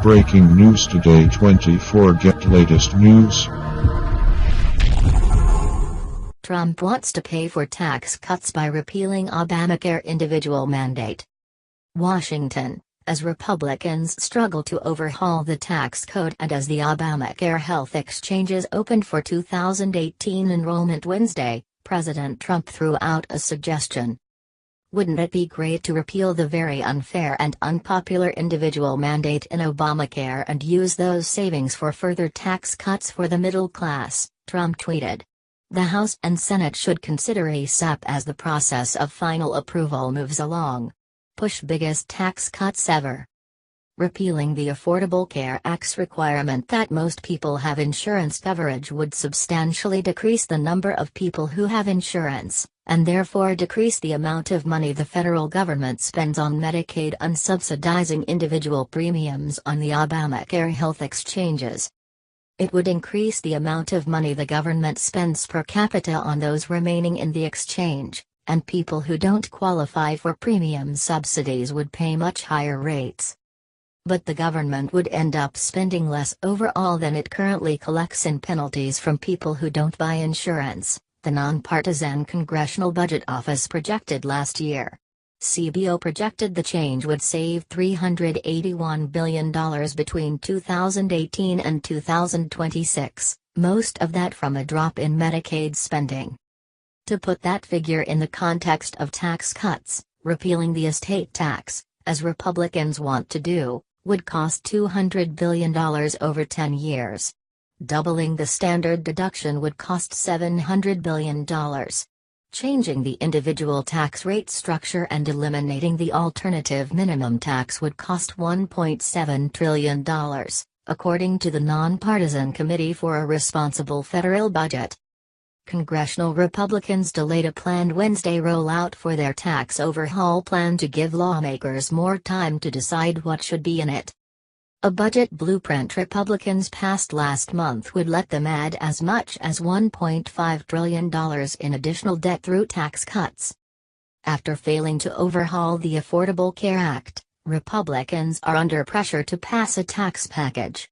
Breaking news today 24. Get latest news. Trump wants to pay for tax cuts by repealing Obamacare individual mandate. Washington, as Republicans struggle to overhaul the tax code and as the Obamacare health exchanges opened for 2018 enrollment Wednesday, President Trump threw out a suggestion. Wouldn't it be great to repeal the very unfair and unpopular individual mandate in Obamacare and use those savings for further tax cuts for the middle class, Trump tweeted. The House and Senate should consider ASAP as the process of final approval moves along. Push biggest tax cuts ever. Repealing the Affordable Care Act's requirement that most people have insurance coverage would substantially decrease the number of people who have insurance, and therefore decrease the amount of money the federal government spends on Medicaid and subsidizing individual premiums on the Obamacare health exchanges. It would increase the amount of money the government spends per capita on those remaining in the exchange, and people who don't qualify for premium subsidies would pay much higher rates. But the government would end up spending less overall than it currently collects in penalties from people who don't buy insurance, the nonpartisan Congressional Budget Office projected last year. CBO projected the change would save $381 billion between 2018 and 2026, most of that from a drop in Medicaid spending. To put that figure in the context of tax cuts, repealing the estate tax, as Republicans want to do, would cost $200 billion over 10 years. Doubling the standard deduction would cost $700 billion. Changing the individual tax rate structure and eliminating the alternative minimum tax would cost $1.7 trillion, according to the Nonpartisan Committee for a Responsible Federal Budget. Congressional Republicans delayed a planned Wednesday rollout for their tax overhaul plan to give lawmakers more time to decide what should be in it. A budget blueprint Republicans passed last month would let them add as much as $1.5 trillion in additional debt through tax cuts. After failing to overhaul the Affordable Care Act, Republicans are under pressure to pass a tax package.